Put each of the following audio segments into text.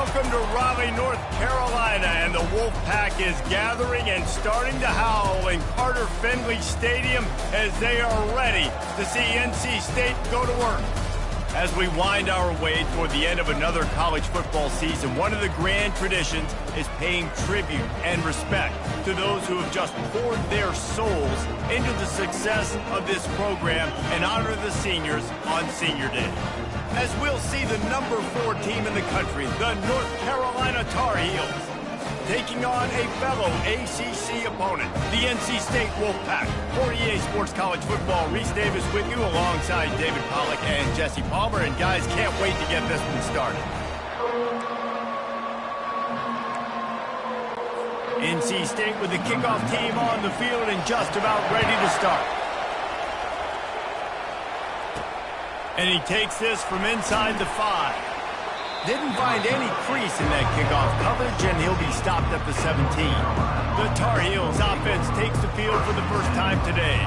Welcome to Raleigh, North Carolina, and the Wolfpack is gathering and starting to howl in Carter Finley Stadium as they are ready to see NC State go to work. As we wind our way toward the end of another college football season, one of the grand traditions is paying tribute and respect to those who have just poured their souls into the success of this program and honor the seniors on Senior Day. As we'll see the number 4 team in the country, the North Carolina Tar Heels, taking on a fellow ACC opponent, the NC State Wolfpack. For EA Sports College Football, Reese Davis with you alongside David Pollack and Jesse Palmer. And guys, can't wait to get this one started. NC State with the kickoff team on the field and just about ready to start. And he takes this from inside the 5. Didn't find any crease in that kickoff coverage, and he'll be stopped at the 17. The Tar Heels offense takes the field for the first time today.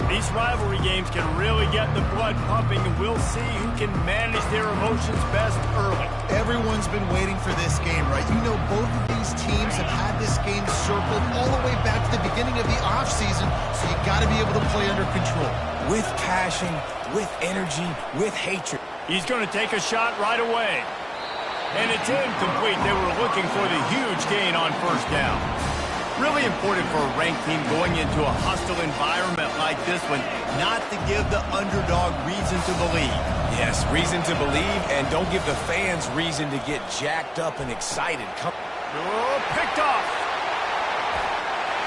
These rivalry games can really get the blood pumping, and we'll see who can manage their emotions best early. Everyone's been waiting for this game, right? You know, both of these teams have had this game circled all the way back to the beginning of the offseason, so you got to be able to play under control. With passion, with energy, with hatred. He's going to take a shot right away. And it's incomplete. They were looking for the huge gain on first down. Really important for a ranked team going into a hostile environment like this one, not to give the underdog reason to believe. Yes, reason to believe, and don't give the fans reason to get jacked up and excited. Picked off.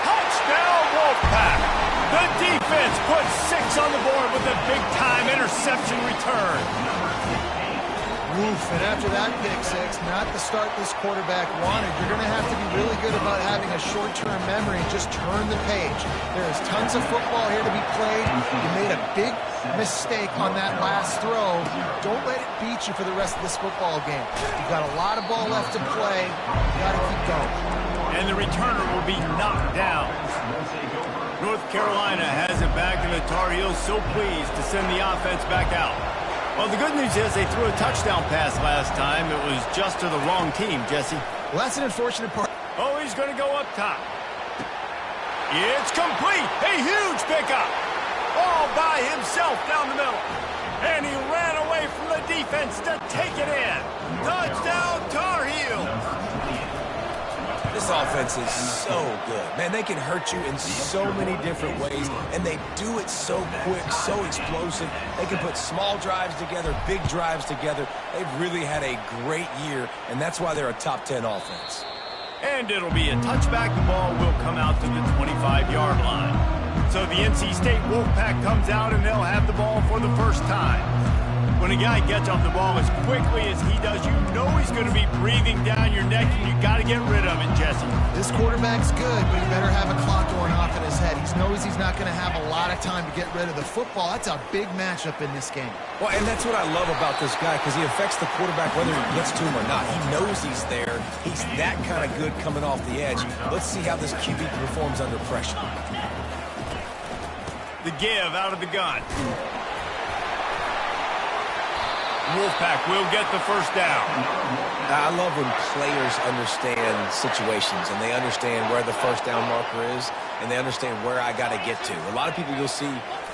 Touchdown, Wolfpack. The defense puts 6 on the board with a big-time interception return. Oof, and after that pick 6, not the start this quarterback wanted. You're going to have to be really good about having a short-term memory and just turn the page. There is tons of football here to be played. You made a big mistake on that last throw. Don't let it beat you for the rest of this football game. You've got a lot of ball left to play. You got to keep going. And the returner will be knocked down. North Carolina has it back, and the Tar Heels so pleased to send the offense back out. Well, the good news is they threw a touchdown pass last time. It was just to the wrong team, Jesse. Well, that's an unfortunate part. Oh, he's going to go up top. It's complete. A huge pickup. All by himself down the middle. And he ran away from the defense to take it in. Touchdown, Tar Heels. This offense is so good. Man, they can hurt you in so many different ways, and they do it so quick, so explosive. They can put small drives together, big drives together. They've really had a great year, and that's why they're a top 10 offense. And it'll be a touchback. The ball will come out to the 25-yard line. So the NC State Wolfpack comes out, and they'll have the ball for the first time. When a guy gets off the ball as quickly as he does, you know he's going to be breathing down your neck, and you got to get rid of it, Jesse. This quarterback's good, but he better have a clock going off in his head. He knows he's not going to have a lot of time to get rid of the football. That's a big matchup in this game. Well, and that's what I love about this guy, because he affects the quarterback whether he gets to him or not. He knows he's there. He's that kind of good coming off the edge. Let's see how this QB performs under pressure. The give out of the gun. Wolfpack will get the first down. I love when players understand situations and they understand where the first down marker is and they understand where I got to get to. A lot of people you'll see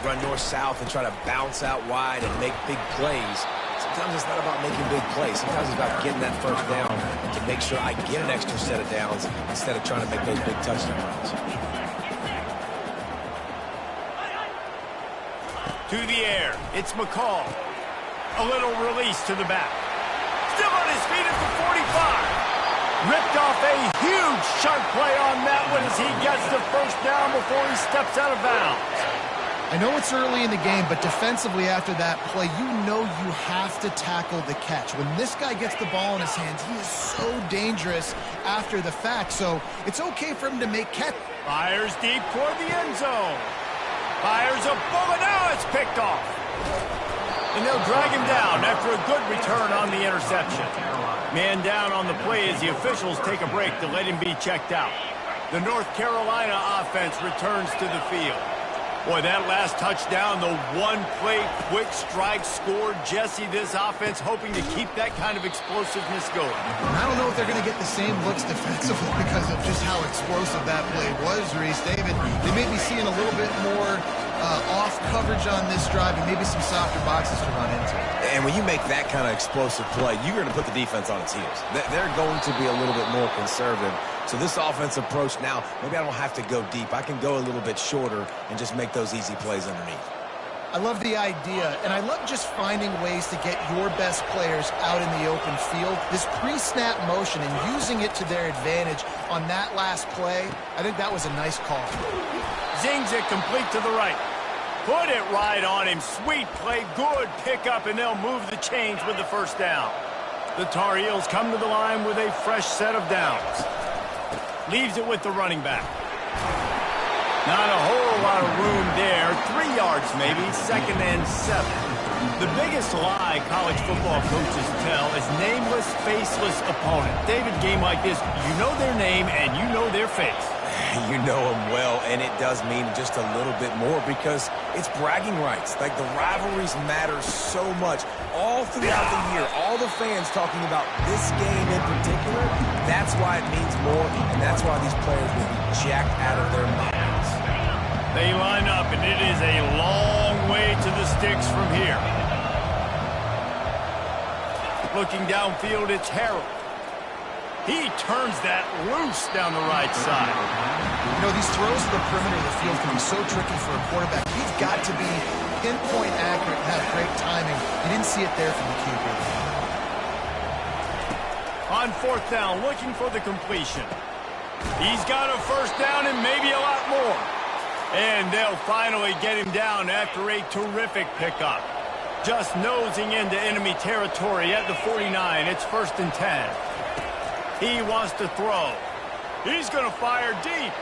run north-south and try to bounce out wide and make big plays. Sometimes it's not about making big plays. Sometimes it's about getting that first down to make sure I get an extra set of downs instead of trying to make those big touchdown runs. To the air, it's McCall. A little release to the back. Still on his feet at the 45. Ripped off a huge sharp play on that one as he gets the first down before he steps out of bounds. I know it's early in the game, but defensively after that play, you know you have to tackle the catch. When this guy gets the ball in his hands, he is so dangerous after the fact. So it's okay for him to make catch. Fires deep toward the end zone. Fires a bullet. Now it's picked off. And they'll drag him down after a good return on the interception. Man down on the play as the officials take a break to let him be checked out. The North Carolina offense returns to the field. Boy, that last touchdown, the one-play quick strike scored. Jesse, this offense hoping to keep that kind of explosiveness going. And I don't know if they're going to get the same looks defensively because of just how explosive that play was, Reese. David, they may be seeing a little bit more off coverage on this drive and maybe some softer boxes to run into. And when you make that kind of explosive play, you're going to put the defense on its heels. They're going to be a little bit more conservative. So this offense approach now, maybe I don't have to go deep. I can go a little bit shorter and just make those easy plays underneath. I love the idea, and I love just finding ways to get your best players out in the open field. This pre-snap motion and using it to their advantage on that last play, I think that was a nice call. Zings it complete to the right. Put it right on him. Sweet play, good pickup, and they'll move the chains with the first down. The Tar Heels come to the line with a fresh set of downs. Leaves it with the running back. Not a whole lot of room there. 3 yards maybe, 2nd and 7. The biggest lie college football coaches tell is nameless, faceless opponent. David, game like this, you know their name and you know their face. You know them well, and it does mean just a little bit more because it's bragging rights. Like, the rivalries matter so much all throughout the year. All the fans talking about this game in particular, that's why it means more, and that's why these players will be jacked out of their minds. They line up, and it is a long way to the sticks from here. Looking downfield, it's Harold. He turns that loose down the right side. You know, these throws to the perimeter of the field can be so tricky for a quarterback. He's got to be pinpoint accurate and have great timing. You didn't see it there from the QB. On 4th down, looking for the completion. He's got a first down and maybe a lot more. And they'll finally get him down after a terrific pickup. Just nosing into enemy territory at the 49. It's 1st and 10. He wants to throw. He's going to fire deep.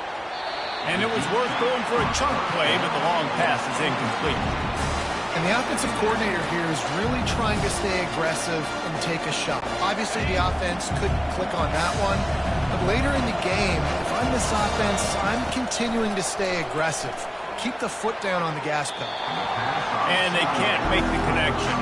And it was worth going for a chunk play, but the long pass is incomplete. And the offensive coordinator here is really trying to stay aggressive and take a shot. Obviously, the offense couldn't click on that one. But later in the game, if I'm this offense, I'm continuing to stay aggressive. Keep the foot down on the gas pedal. And they can't make the connection.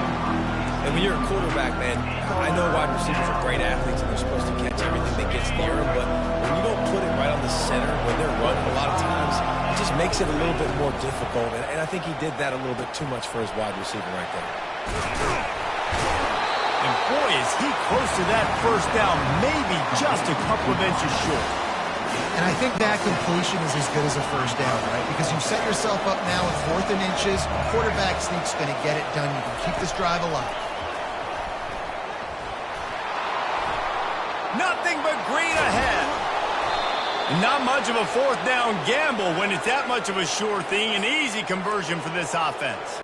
And when you're a quarterback, man, I know wide receivers are great athletes and they're supposed to catch everything that gets near them, but when you don't put it right on the center when they're running a lot of times, it just makes it a little bit more difficult. And I think he did that a little bit too much for his wide receiver right there. And boy, is he close to that first down, maybe just a couple of inches short. And I think that completion is as good as a first down, right? Because you set yourself up now with 4th and inches. Quarterback sneak's going to get it done. You can keep this drive alive. Nothing but green ahead. And not much of a 4th down gamble when it's that much of a sure thing. An easy conversion for this offense.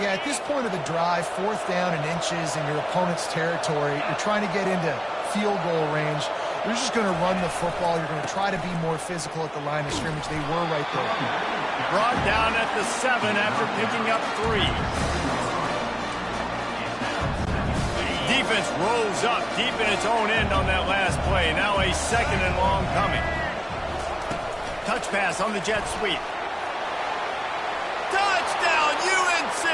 Yeah, at this point of the drive, 4th down and inches in your opponent's territory, you're trying to get into field goal range. You're just going to run the football. You're going to try to be more physical at the line of scrimmage. They were right there. Brought down at the 7 after picking up 3. Defense rolls up deep in its own end on that last play. Now a 2nd and long coming. Touch pass on the jet sweep. Touchdown, UNC!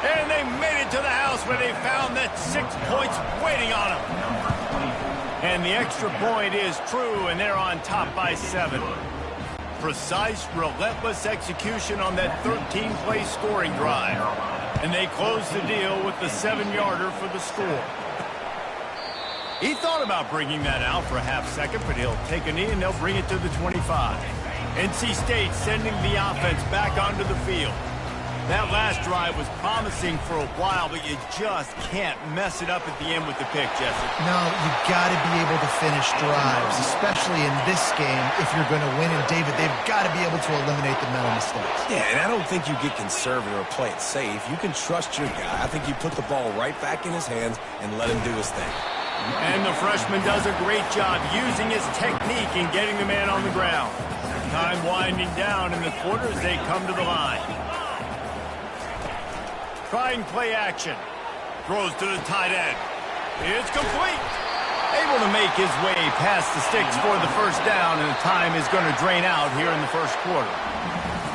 And they made it to the house where they found that 6 points waiting on them. And the extra point is true, and they're on top by 7. Precise, relentless execution on that 13-play scoring drive. And they close the deal with the 7-yarder for the score. He thought about bringing that out for a half second, but he'll take a knee and they'll bring it to the 25. NC State sending the offense back onto the field. That last drive was promising for a while, but you just can't mess it up at the end with the pick, Jesse. No, you got to be able to finish drives, especially in this game if you're going to win. And, David, they've got to be able to eliminate the mental mistakes. Yeah, and I don't think you get conservative or play it safe. You can trust your guy. I think you put the ball right back in his hands and let him do his thing. And the freshman does a great job using his technique and getting the man on the ground. Time winding down in the quarters, they come to the line. Trying play action. Throws to the tight end. It's complete. Able to make his way past the sticks for the first down, and the time is going to drain out here in the first quarter.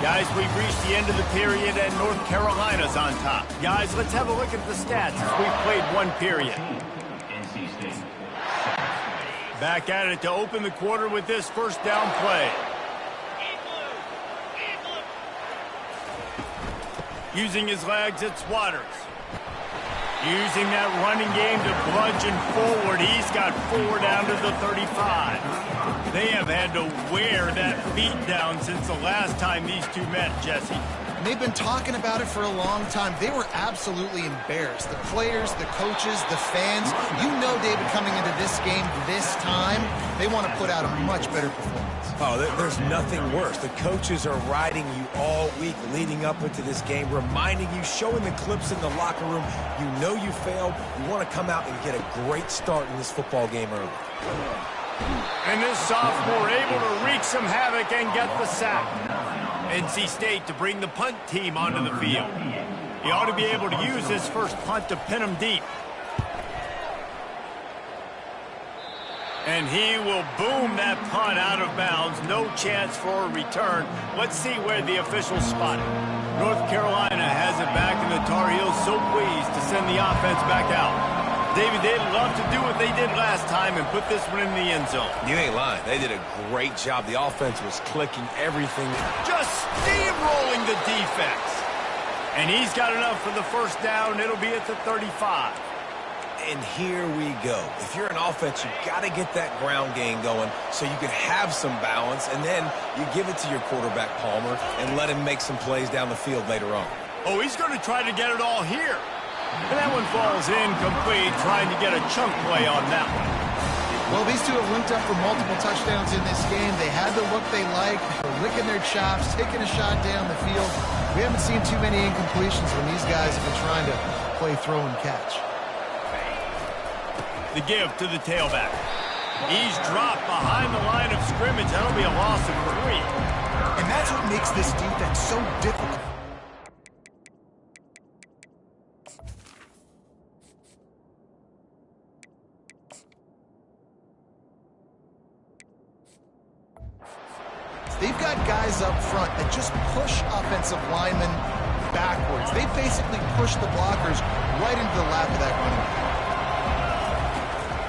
Guys, we've reached the end of the period, and North Carolina's on top. Guys, let's have a look at the stats as we've played one period. Back at it to open the quarter with this first down play. Using his legs, it's Waters. Using that running game to bludgeon forward. He's got 4 down to the 35. They have had to wear that beat down since the last time these two met, Jesse. And they've been talking about it for a long time. They were absolutely embarrassed. The players, the coaches, the fans. You know, David, coming into this game this time, they want to put out a much better performance. Oh, there's nothing worse. The coaches are riding you all week leading up into this game, reminding you, showing the clips in the locker room. You know you failed. You want to come out and get a great start in this football game early. And this sophomore able to wreak some havoc and get the sack. NC State to bring the punt team onto the field. He ought to be able to use this first punt to pin him deep. And he will boom that punt out of bounds. No chance for a return. Let's see where the officials spot it. North Carolina has it back, and the Tar Heels so pleased to send the offense back out. David, they'd love to do what they did last time and put this one in the end zone. You ain't lying. They did a great job. The offense was clicking everything. Just steamrolling the defense. And he's got enough for the first down. It'll be at the 35. And here we go. If you're an offense, you got to get that ground game going so you can have some balance, and then you give it to your quarterback, Palmer, and let him make some plays down the field later on. Oh, he's going to try to get it all here. And that one falls incomplete, trying to get a chunk play on that one. Well, these two have linked up for multiple touchdowns in this game. They had the look they liked. They were licking their chops, taking a shot down the field. We haven't seen too many incompletions when these guys have been trying to play throw and catch. The give to the tailback. He's dropped behind the line of scrimmage. That'll be a loss of 3. And that's what makes this defense so difficult. They've got guys up front that just push offensive linemen backwards. They basically push the blockers right into the lap of that running back.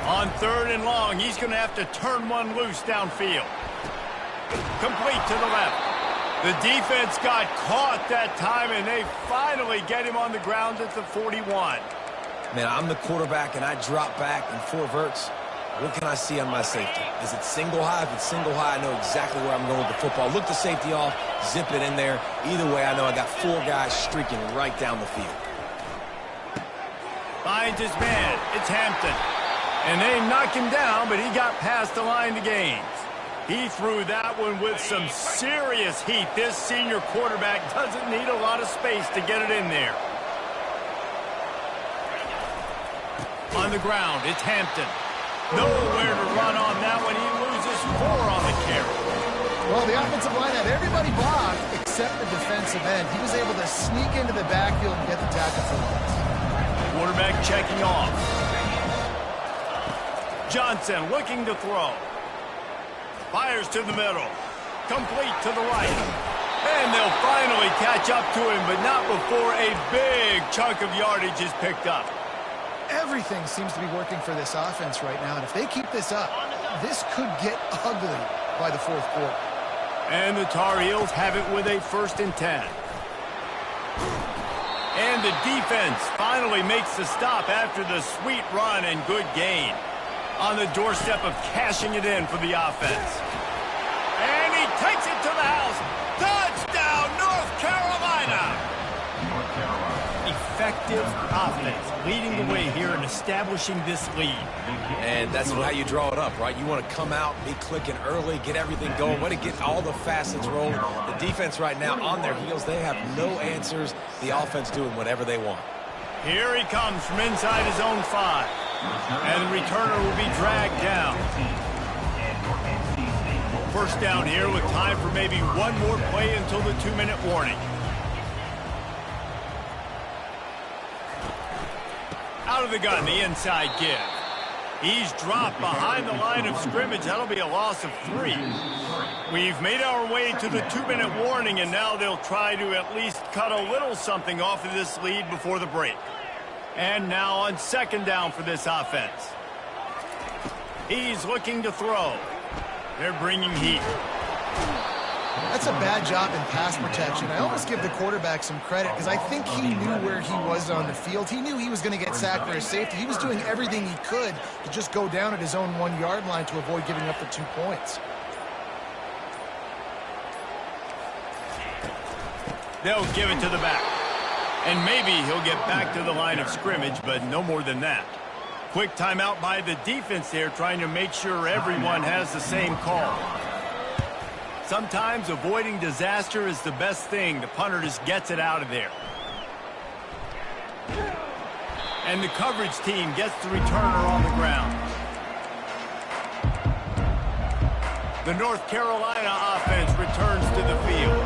On 3rd and long, he's going to have to turn one loose downfield. Complete to the left. The defense got caught that time, and they finally get him on the ground at the 41. Man, I'm the quarterback, and I drop back in 4 verts. What can I see on my safety? Is it single high? If it's single high, I know exactly where I'm going with the football. Look the safety off, zip it in there. Either way, I know I got 4 guys streaking right down the field. Finds his man. It's Hampton. And they knock him down, but he got past the line to gains. He threw that one with some serious heat. This senior quarterback doesn't need a lot of space to get it in there. On the ground, it's Hampton. Nowhere to run on that one. He loses 4 on the carry. Well, the offensive line had everybody blocked except the defensive end. He was able to sneak into the backfield and get the tackle for loss. Quarterback checking off. Johnson looking to throw. Fires to the middle. Complete to the right. And they'll finally catch up to him, but not before a big chunk of yardage is picked up. Everything seems to be working for this offense right now, and if they keep this up, this could get ugly by the 4th quarter. And the Tar Heels have it with a 1st and 10. And the defense finally makes the stop after the sweet run and good gain. On the doorstep of cashing it in for the offense. And he takes it to the house. Touchdown, North Carolina! Effective offense, leading the way here and establishing this lead. And that's how you draw it up, right? You want to come out, be clicking early, get everything going, want to get all the facets rolling. The defense right now on their heels, they have no answers. The offense doing whatever they want. Here he comes from inside his own 5. And the returner will be dragged down. First down here with time for maybe one more play until the 2-minute warning. Out of the gun, the inside give. He's dropped behind the line of scrimmage. That'll be a loss of 3. We've made our way to the 2-minute warning, and now they'll try to at least cut a little something off of this lead before the break. And now on second down for this offense. He's looking to throw. They're bringing heat. That's a bad job in pass protection. I almost give the quarterback some credit because I think he knew where he was on the field. He knew he was going to get sacked for a safety. He was doing everything he could to just go down at his own 1-yard line to avoid giving up the 2 points. They'll give it to the back. And maybe he'll get back to the line of scrimmage, but no more than that. Quick timeout by the defense there, trying to make sure everyone has the same call. Sometimes avoiding disaster is the best thing. The punter just gets it out of there. And the coverage team gets the returner on the ground. The North Carolina offense returns to the field.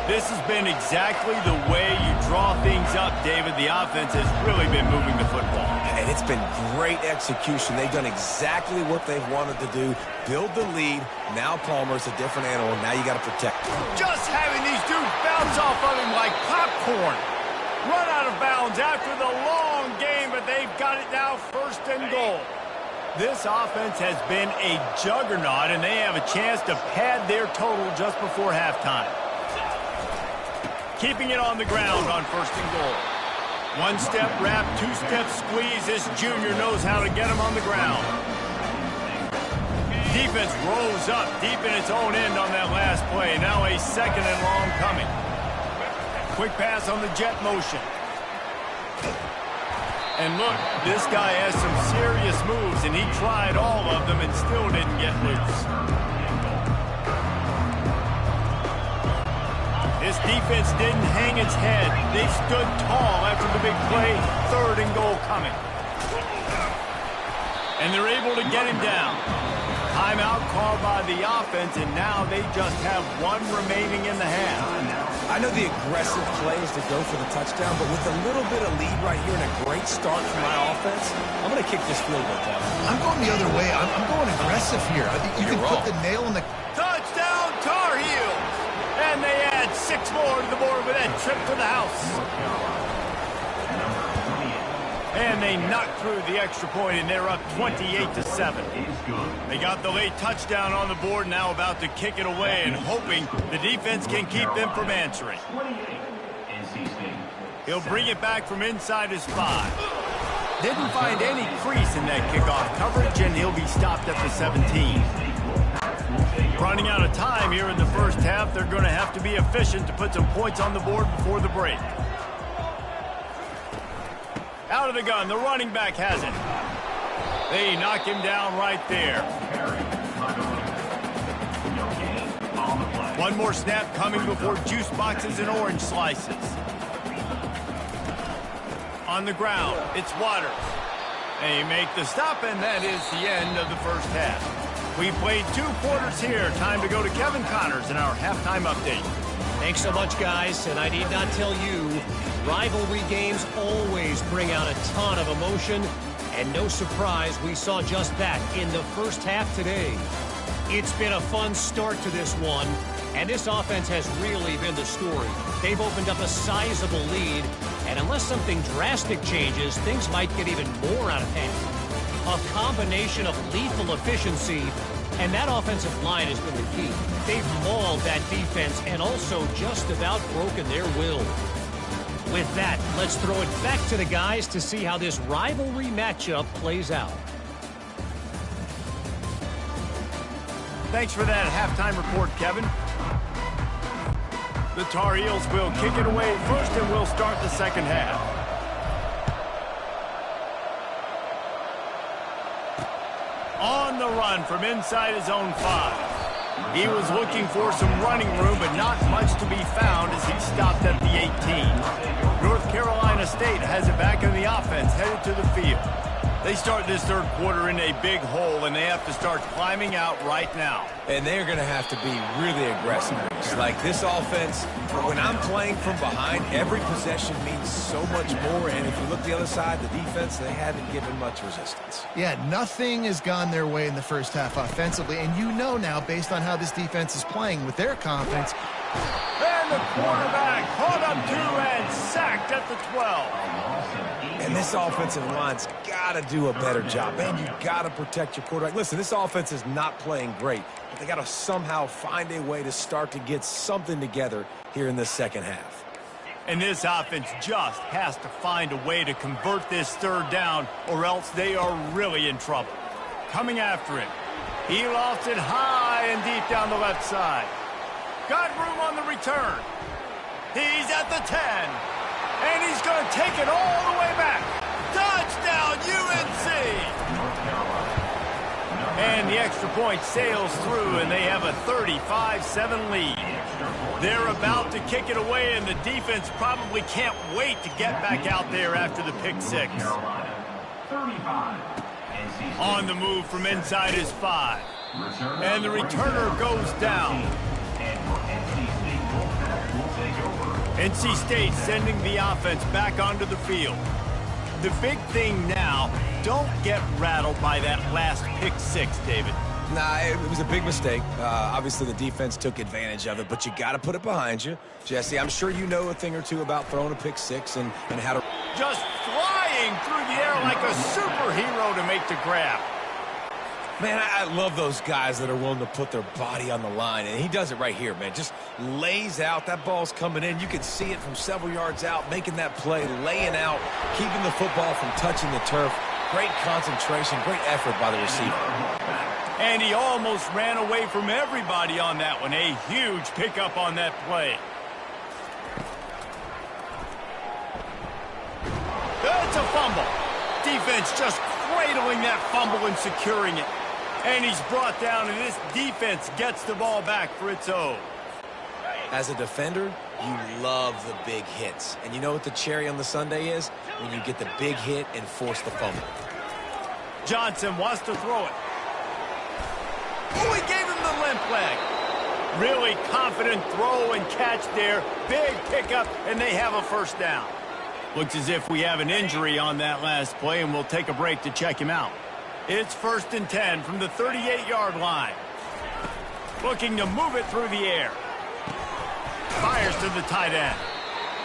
This has been exactly the way you draw things up, David. The offense has really been moving the football. And it's been great execution. They've done exactly what they've wanted to do. Build the lead. Now Palmer's a different animal. Now you got to protect him. Just having these dudes bounce off of him like popcorn. Run out of bounds after the long game, but they've got it now first and goal. This offense has been a juggernaut, and they have a chance to pad their total just before halftime. Keeping it on the ground on first and goal. One-step wrap, two-step squeeze. This junior knows how to get him on the ground. Defense rose up deep in its own end on that last play. Now a second and long coming. Quick pass on the jet motion. And look, this guy has some serious moves, and he tried all of them and still didn't get loose. This defense didn't hang its head. They stood tall after the big play. Third and goal coming. And they're able to get him down. Timeout called by the offense, and now they just have one remaining in the half. I know the aggressive play is to go for the touchdown, but with a little bit of lead right here and a great start from my offense, I'm going to kick this field goal, Kevin. I'm going the other way. I'm going aggressive here. I think you can put the nail in the... Touchdown, Tar Heels! And they add 6 more to the board with that trip to the house. And they knock through the extra point, and they're up 28-7. They got the late touchdown on the board, now about to kick it away and hoping the defense can keep them from answering. He'll bring it back from inside his 5. Didn't find any crease in that kickoff coverage, and he'll be stopped at the 17. Running out of time here in the first half, they're going to have to be efficient to put some points on the board before the break. Out of the gun, the running back has it. They knock him down right there. One more snap coming before juice boxes and orange slices. On the ground, it's Waters. They make the stop, and that is the end of the first half. We played 2 quarters here. Time to go to Kevin Connors in our halftime update. Thanks so much, guys, and I need not tell you, rivalry games always bring out a ton of emotion, and no surprise, we saw just that in the first half today. It's been a fun start to this one, and this offense has really been the story. They've opened up a sizable lead, and unless something drastic changes, things might get even more out of hand. A combination of lethal efficiency, and that offensive line has been the key. They've mauled that defense and also just about broken their will. With that, let's throw it back to the guys to see how this rivalry matchup plays out. Thanks for that halftime report, Kevin. The Tar Heels will kick it away first, and we'll start the second half. On the run from inside his own 5. He was looking for some running room, but not much to be found as he stopped at the 18. North Carolina State has it back in the offense, headed to the field. They start this third quarter in a big hole, and they have to start climbing out right now. And they're going to have to be really aggressive. Like this offense, when I'm playing from behind, every possession means so much more. And if you look the other side, the defense, they haven't given much resistance. Yeah, nothing has gone their way in the first half offensively. And you know now, based on how this defense is playing with their confidence. And the quarterback caught up to and sacked at the 12. And this offensive line's got to do a better job. Man, you got to protect your quarterback. Listen, this offense is not playing great, but they got to somehow find a way to start to get something together here in this second half. And this offense just has to find a way to convert this third down, or else they are really in trouble. Coming after him. He lost it high and deep down the left side. Got room on the return. He's at the 10. And he's going to take it all the way back. Touchdown, UNC! And the extra point sails through, and they have a 35-7 lead. They're about to kick it away, and the defense probably can't wait to get back out there after the pick six. On the move from inside his 5. And the returner goes down. NC State sending the offense back onto the field. The big thing now, don't get rattled by that last pick six, David. Nah, it was a big mistake. Obviously, the defense took advantage of it, but you got to put it behind you. Jesse, I'm sure you know a thing or two about throwing a pick six and how to... Just flying through the air like a superhero to make the grab. Man, I love those guys that are willing to put their body on the line, and he does it right here, man. Just lays out. That ball's coming in. You can see it from several yards out, making that play, laying out, keeping the football from touching the turf. Great concentration, great effort by the receiver. And he almost ran away from everybody on that one. A huge pickup on that play. It's a fumble. Defense just cradling that fumble and securing it. And he's brought down, and this defense gets the ball back for its own. As a defender, you love the big hits. And you know what the cherry on the sundae is? When you get the big hit and force the fumble. Johnson wants to throw it. Oh, he gave him the limp leg. Really confident throw and catch there. Big pickup, and they have a first down. Looks as if we have an injury on that last play, and we'll take a break to check him out. It's 1st and 10 from the 38-yard line. Looking to move it through the air. Fires to the tight end.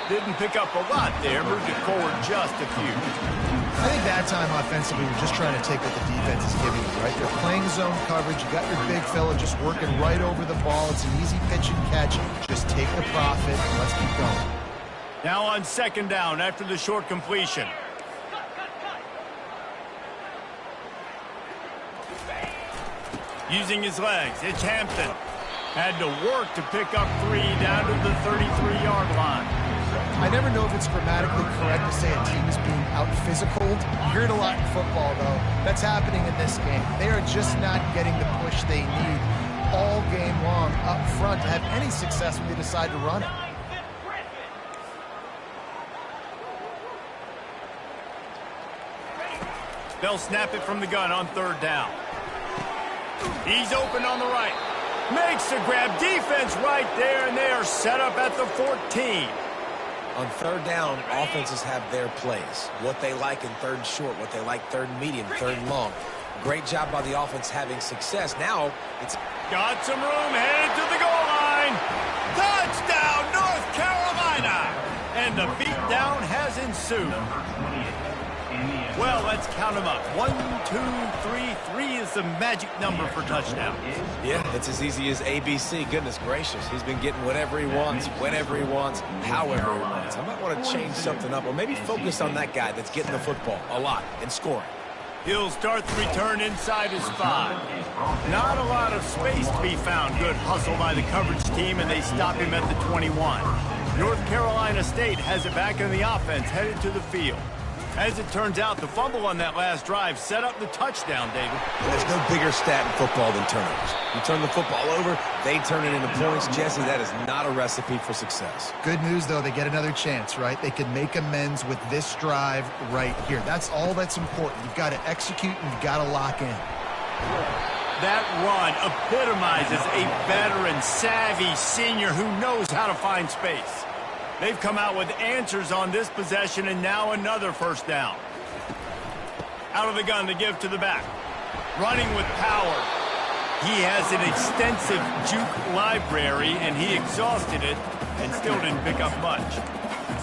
Didn't pick up a lot there. Moved it forward just a few. I think that time offensively, we're just trying to take what the defense is giving you, right? They're playing zone coverage. You got your big fella just working right over the ball. It's an easy pitch and catch. Just take the profit and let's keep going. Now on 2nd down after the short completion. Using his legs, it's Hampton. Had to work to pick up 3 down to the 33-yard line. I never know if it's grammatically correct to say a team is being out-physicaled. You hear it a lot in football, though. That's happening in this game. They are just not getting the push they need all game long up front to have any success when they decide to run it. They'll snap it from the gun on 3rd down. He's open on the right. Makes the grab. Defense right there, and they are set up at the 14. On 3rd down, offenses have their plays. What they like in 3rd and short, what they like 3rd and medium, 3rd and long. Great job by the offense having success. Now, it's... Got some room, headed to the goal line. Touchdown, North Carolina! And the beatdown has ensued. Well, let's count them up. 1, 2, 3. 3 is the magic number for touchdowns. Yeah, it's as easy as ABC. Goodness gracious. He's been getting whatever he wants, whenever he wants, however he wants. I might want to change something up or maybe focus on that guy that's getting the football a lot and scoring. He'll start the return inside his 5. Not a lot of space to be found. Good hustle by the coverage team, and they stop him at the 21. North Carolina State has it back in the offense, headed to the field. As it turns out, the fumble on that last drive set up the touchdown, David. There's no bigger stat in football than turnovers. You turn the football over, they turn it into points. Jesse, that is not a recipe for success. Good news, though, they get another chance, right? They can make amends with this drive right here. That's all that's important. You've got to execute and you've got to lock in. That run epitomizes a veteran, savvy senior who knows how to find space. They've come out with answers on this possession, and now another first down. Out of the gun, the give to the back. Running with power. He has an extensive juke library, and he exhausted it and still didn't pick up much.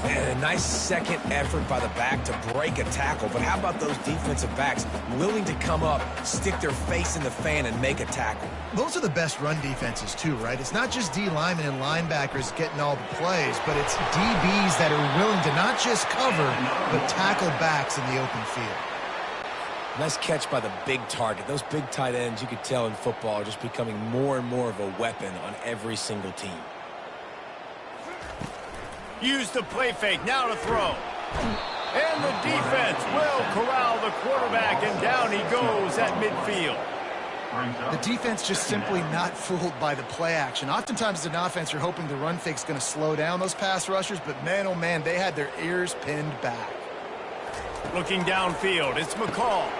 And a nice second effort by the back to break a tackle. But how about those defensive backs willing to come up, stick their face in the fan, and make a tackle? Those are the best run defenses, too, right? It's not just D linemen and linebackers getting all the plays, but it's DBs that are willing to not just cover, but tackle backs in the open field. Nice catch by the big target. Those big tight ends, you could tell in football, are just becoming more and more of a weapon on every single team. Use the play fake, now to throw. And the defense will corral the quarterback, and down he goes at midfield. The defense just simply not fooled by the play action. Oftentimes as an offense, you're hoping the run fake's going to slow down those pass rushers, but man, oh man, they had their ears pinned back. Looking downfield, it's McCall.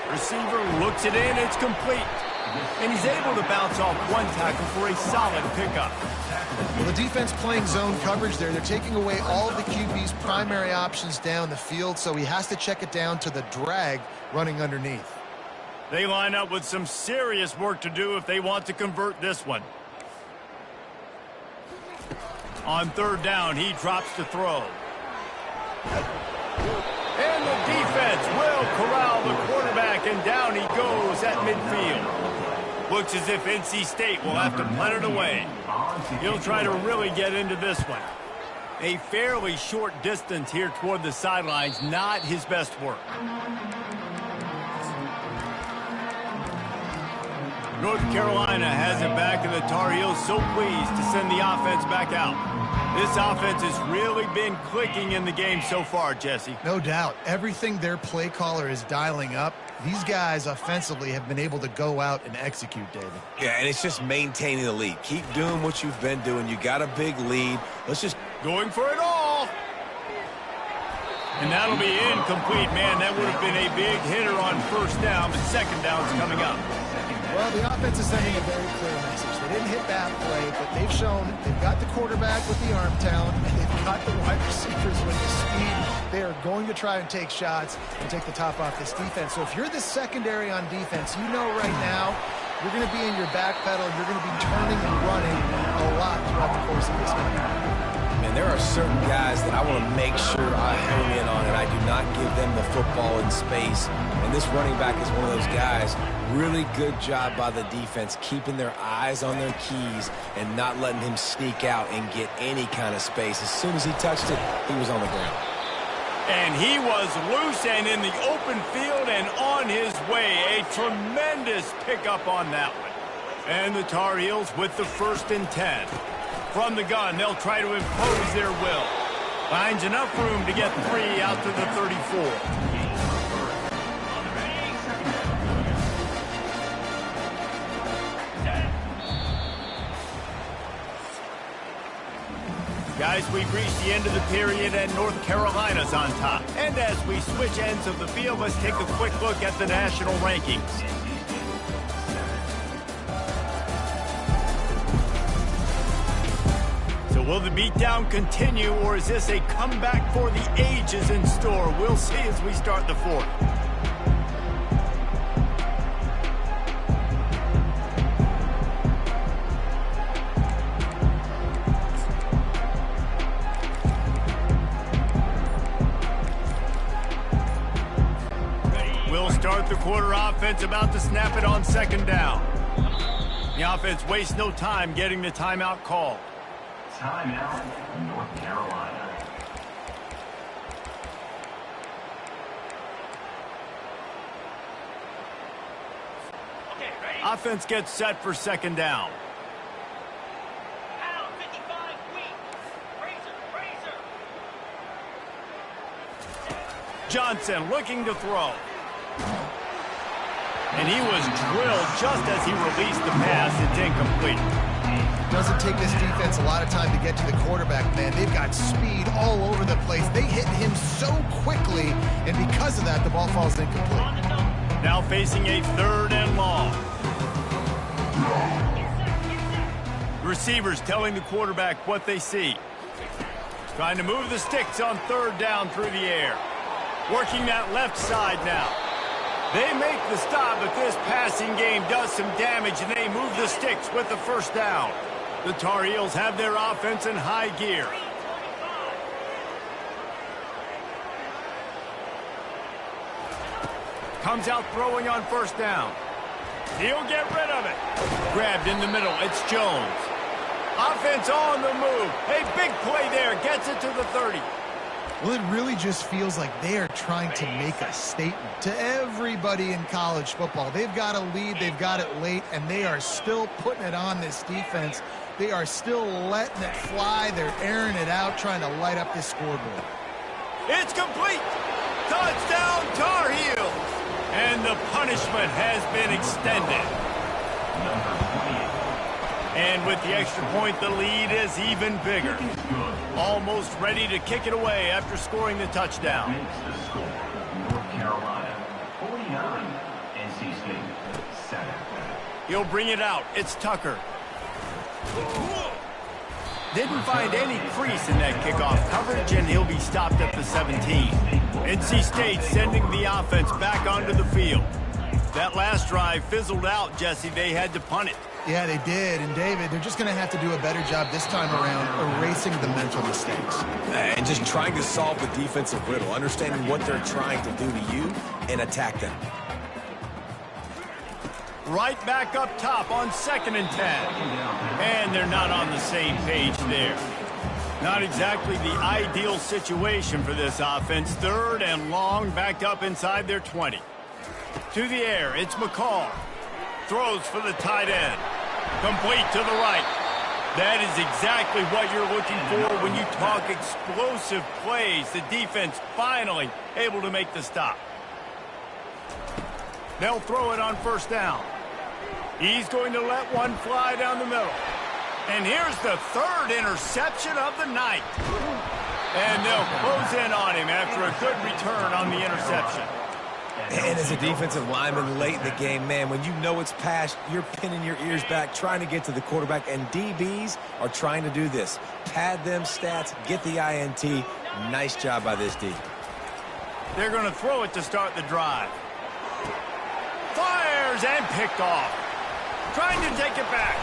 Receiver looks it in, it's complete. And he's able to bounce off one tackle for a solid pickup. Well, the defense playing zone coverage there. They're taking away all of the QB's primary options down the field, so he has to check it down to the drag running underneath. They line up with some serious work to do if they want to convert this one. On third down, he drops to throw. And the defense will corral the quarterback, and down he goes at midfield. Looks as if NC State will have to punt it away. He'll try to really get into this one. A fairly short distance here toward the sidelines, not his best work. North Carolina has it back, and the Tar Heels so pleased to send the offense back out. This offense has really been clicking in the game so far, Jesse. No doubt. Everything their play caller is dialing up, these guys offensively have been able to go out and execute, David. Yeah, and it's just maintaining the lead. Keep doing what you've been doing. You got a big lead. Let's just... Going for it all. And that'll be incomplete. Man, that would have been a big hitter on first down, but second down's coming up. Well, the offense is sending a very clear message. They didn't hit that play, but they've shown they've got the quarterback with the arm talent, and they've got the wide receivers with the speed. They are going to try and take shots and take the top off this defense. So if you're the secondary on defense, you know right now you're going to be in your back pedal, and you're going to be turning and running a lot throughout the course of this game. Man, there are certain guys that I want to make sure I hone in on, and I do not give them the football in space. And this running back is one of those guys. Really good job by the defense, keeping their eyes on their keys and not letting him sneak out and get any kind of space. As soon as he touched it, he was on the ground. And he was loose and in the open field and on his way. A tremendous pickup on that one. And the Tar Heels with the 1st and 10. From the gun, they'll try to impose their will. Finds enough room to get 3 out to the 34. Guys, we've reached the end of the period, and North Carolina's on top. And as we switch ends of the field, let's take a quick look at the national rankings. So will the beatdown continue, or is this a comeback for the ages in store? We'll see as we start the 4th. Start the quarter offense, about to snap it on 2nd down. The offense wastes no time getting the timeout call. Timeout, North Carolina. Okay, ready? Offense gets set for 2nd down. Johnson looking to throw. And he was drilled just as he released the pass. It's incomplete. Doesn't take this defense a lot of time to get to the quarterback, man. They've got speed all over the place. They hit him so quickly, and because of that, the ball falls incomplete. Now facing a 3rd and long. Receivers telling the quarterback what they see. Trying to move the sticks on 3rd down through the air. Working that left side now. They make the stop, but this passing game does some damage, and they move the sticks with the 1st down. The Tar Heels have their offense in high gear. Comes out throwing on 1st down. He'll get rid of it. Grabbed in the middle. It's Jones. Offense on the move. A big play there. Gets it to the 30. Well, it really just feels like they are trying to make a statement to everybody in college football. They've got a lead, they've got it late, and they are still putting it on this defense. They are still letting it fly. They're airing it out, trying to light up this scoreboard. It's complete. Touchdown, Tar Heels. And the punishment has been extended. And with the extra point, the lead is even bigger. Almost ready to kick it away after scoring the touchdown. North Carolina, 49. NC State, 7. He'll bring it out. It's Tucker. Didn't find any crease in that kickoff coverage, and he'll be stopped at the 17. NC State sending the offense back onto the field. That last drive fizzled out, Jesse. They had to punt it. Yeah, they did. And, David, they're just going to have to do a better job this time around erasing the mental mistakes. And just trying to solve the defensive riddle, understanding what they're trying to do to you and attack them. Right back up top on 2nd and 10. And they're not on the same page there. Not exactly the ideal situation for this offense. 3rd and long, backed up inside their 20. To the air, it's McCall. Throws for the tight end. Complete to the right. That is exactly what you're looking for when you talk explosive plays. The defense finally able to make the stop. They'll throw it on 1st down. He's going to let one fly down the middle. And here's the 3rd interception of the night. And they'll close in on him after a good return on the interception. And as a defensive lineman late in the game, man, when you know it's past, you're pinning your ears back, trying to get to the quarterback, and DBs are trying to do this. Pad them stats, get the INT. Nice job by this D. They're going to throw it to start the drive. Fires and picked off. Trying to take it back.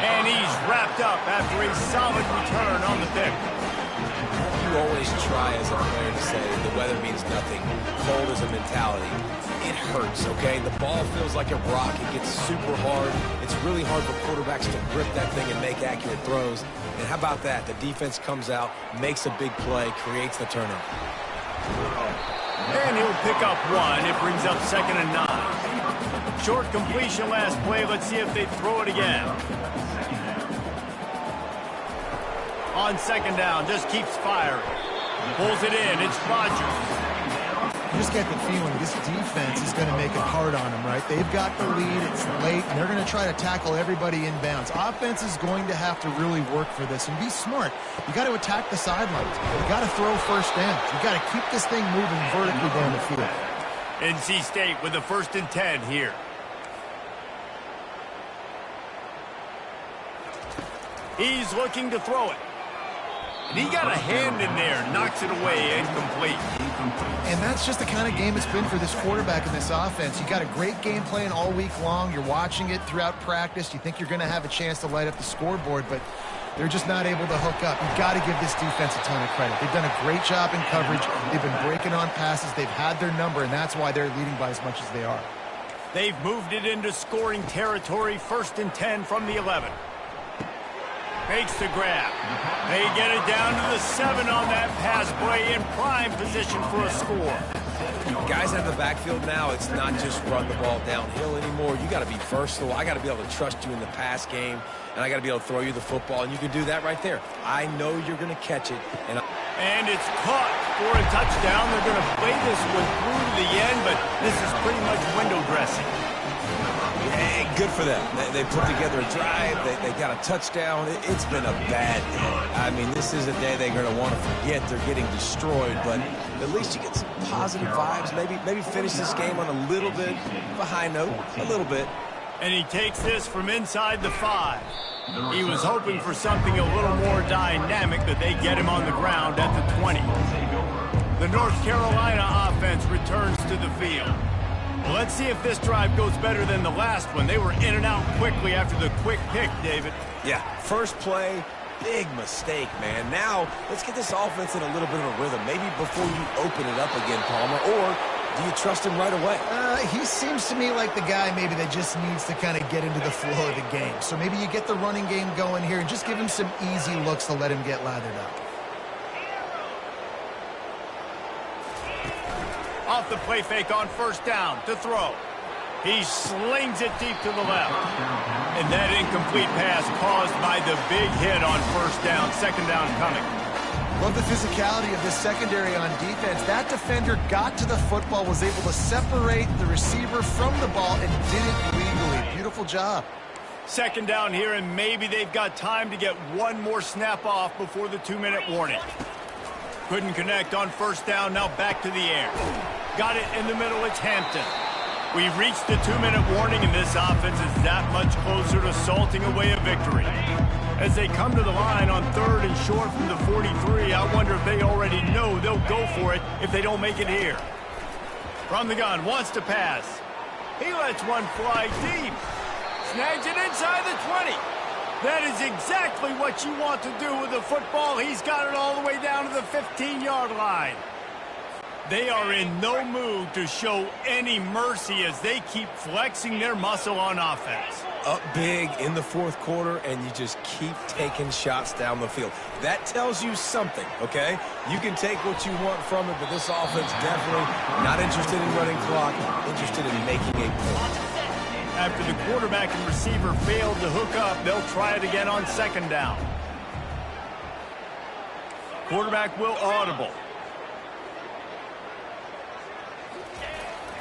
And he's wrapped up after a solid return on the pick. You always try as a player to say the weather means nothing. Cold is a mentality. It hurts, okay? The ball feels like a rock. It gets super hard. It's really hard for quarterbacks to grip that thing and make accurate throws. And how about that? The defense comes out, makes a big play, creates the turnover. And he'll pick up one. It brings up 2nd and 9. Short completion last play. Let's see if they throw it again. On 2nd down, just keeps firing. Pulls it in. It's Rodgers. You just get the feeling this defense is going to make it hard on them, right? They've got the lead. It's late, and they're going to try to tackle everybody inbounds. Offense is going to have to really work for this and be smart. You got to attack the sidelines. You got to throw 1st downs. You got to keep this thing moving vertically down the field. NC State with a 1st and 10 here. He's looking to throw it. And he got a hand in there, knocks it away, incomplete. And that's just the kind of game it's been for this quarterback in this offense. You got a great game plan all week long. You're watching it throughout practice. You think you're going to have a chance to light up the scoreboard, but they're just not able to hook up. You've got to give this defense a ton of credit. They've done a great job in coverage. They've been breaking on passes. They've had their number, and that's why they're leading by as much as they are. They've moved it into scoring territory, 1st and 10 from the 11. Makes the grab. They get it down to the 7 on that pass play, in prime position for a score. Guys in the backfield now, it's not just run the ball downhill anymore. You got to be versatile. I got to be able to trust you in the pass game, and I got to be able to throw you the football, and you can do that right there. I know you're going to catch it, and And it's caught for a touchdown. They're going to play this one through to the end, but this is pretty much window dressing. Hey, good for them. They put together a drive. They got a touchdown. It's been a bad day. I mean, this is a day they're going to want to forget. They're getting destroyed, but at least you get some positive vibes. Maybe finish this game on a little bit of a high note, a little bit. And he takes this from inside the 5. He was hoping for something a little more dynamic, but they get him on the ground at the 20. The North Carolina offense returns to the field. Well, let's see if this drive goes better than the last one. They were in and out quickly after the quick pick, David. Yeah, first play, big mistake, man. Now, let's get this offense in a little bit of a rhythm. Maybe before you open it up again, Palmer, or do you trust him right away? He seems to me like the guy maybe that just needs to kind of get into the flow of the game. So maybe you get the running game going here and just give him some easy looks to let him get lathered up. Off the play fake on first down to throw. He slings it deep to the left. And that incomplete pass caused by the big hit on first down. Second down coming. Love the physicality of this secondary on defense. That defender got to the football, was able to separate the receiver from the ball, and did it legally. Beautiful job. Second down here, and maybe they've got time to get one more snap off before the 2-minute warning. Couldn't connect on first down, now back to the air. Got it in the middle, it's Hampton. We've reached the 2-minute warning, and this offense is that much closer to salting away a victory. As they come to the line on 3rd and short from the 43, I wonder if they already know they'll go for it if they don't make it here. From the gun, wants to pass. He lets one fly deep. Snags it inside the 20. That is exactly what you want to do with the football. He's got it all the way down to the 15-yard line. They are in no mood to show any mercy as they keep flexing their muscle on offense. Up big in the 4th quarter, and you just keep taking shots down the field. That tells you something, okay? You can take what you want from it, but this offense definitely not interested in running clock, interested in making a point. After the quarterback and receiver failed to hook up, they'll try it again on second down. Quarterback will audible.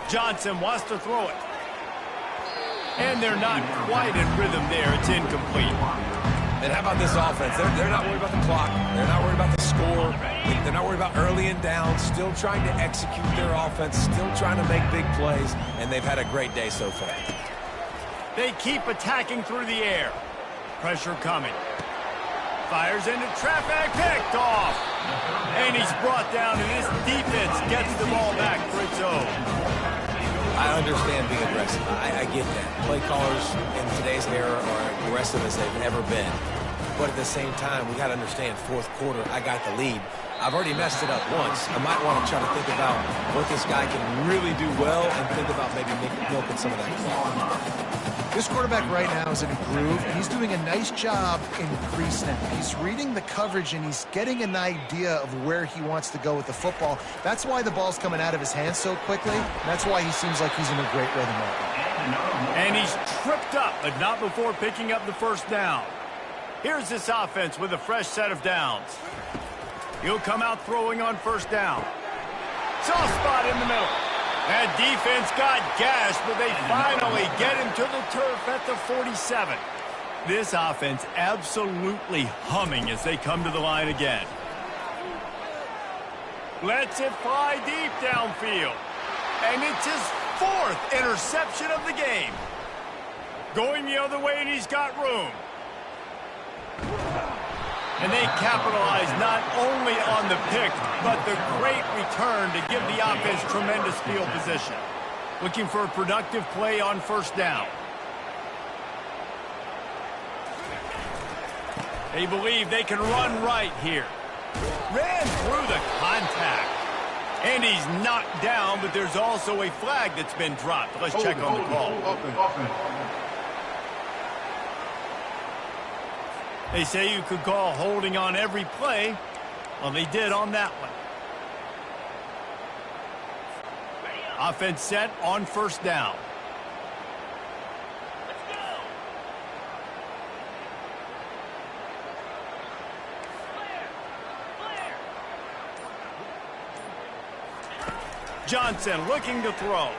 Johnson wants to throw it. And they're not quite in rhythm there. It's incomplete. And how about this offense? They're not worried about the clock. They're not worried about the score. They're not worried about early and down. Still trying to execute their offense. Still trying to make big plays. And they've had a great day so far. They keep attacking through the air. Pressure coming. Fires into traffic. Picked off. And he's brought down, and his defense gets the ball back for its own. I understand being aggressive. I get that. Play callers in today's era are aggressive as they've ever been. But at the same time, we got to understand, 4th quarter, I got the lead. I've already messed it up once. I might want to try to think about what this guy can really do well and think about maybe milking some of that clock. This quarterback right now is in a groove, and he's doing a nice job in pre-snap. He's reading the coverage, and he's getting an idea of where he wants to go with the football. That's why the ball's coming out of his hands so quickly. That's why he seems like he's in a great rhythm right now. And he's tripped up, but not before picking up the first down. Here's this offense with a fresh set of downs. He'll come out throwing on first down. Soft spot in the middle. That defense got gashed, but they finally get him to the turf at the 47. This offense absolutely humming as they come to the line again. Lets it fly deep downfield. And it's his 4th interception of the game. Going the other way, and he's got room. And they capitalize not only on the pick, but the great return to give the offense tremendous field position. Looking for a productive play on first down. They believe they can run right here. Ran through the contact. And he's knocked down, but there's also a flag that's been dropped. Let's check on the call. They say you could call holding on every play. Well, they did on that one. Offense set on first down. Johnson looking to throw.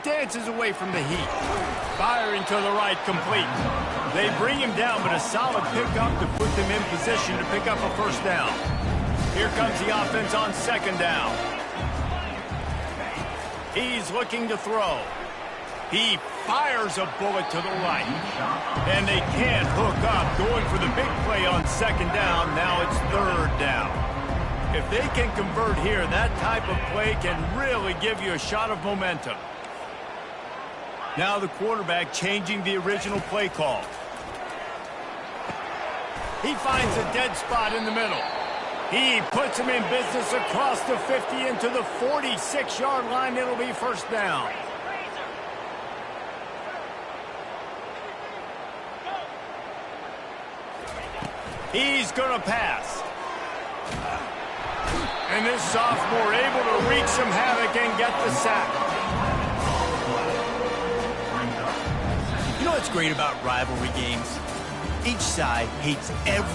Dances away from the heat. Firing to the right, complete. They bring him down, but a solid pickup to put them in position to pick up a first down. Here comes the offense on second down. He's looking to throw. He fires a bullet to the right. And they can't hook up. Going for the big play on second down. Now it's third down. If they can convert here, that type of play can really give you a shot of momentum. Now the quarterback changing the original play call. He finds a dead spot in the middle. He puts him in business across the 50 into the 46-yard line. It'll be first down. He's going to pass. And this sophomore able to wreak some havoc and get the sack. You know what's great about rivalry games? Each side hates every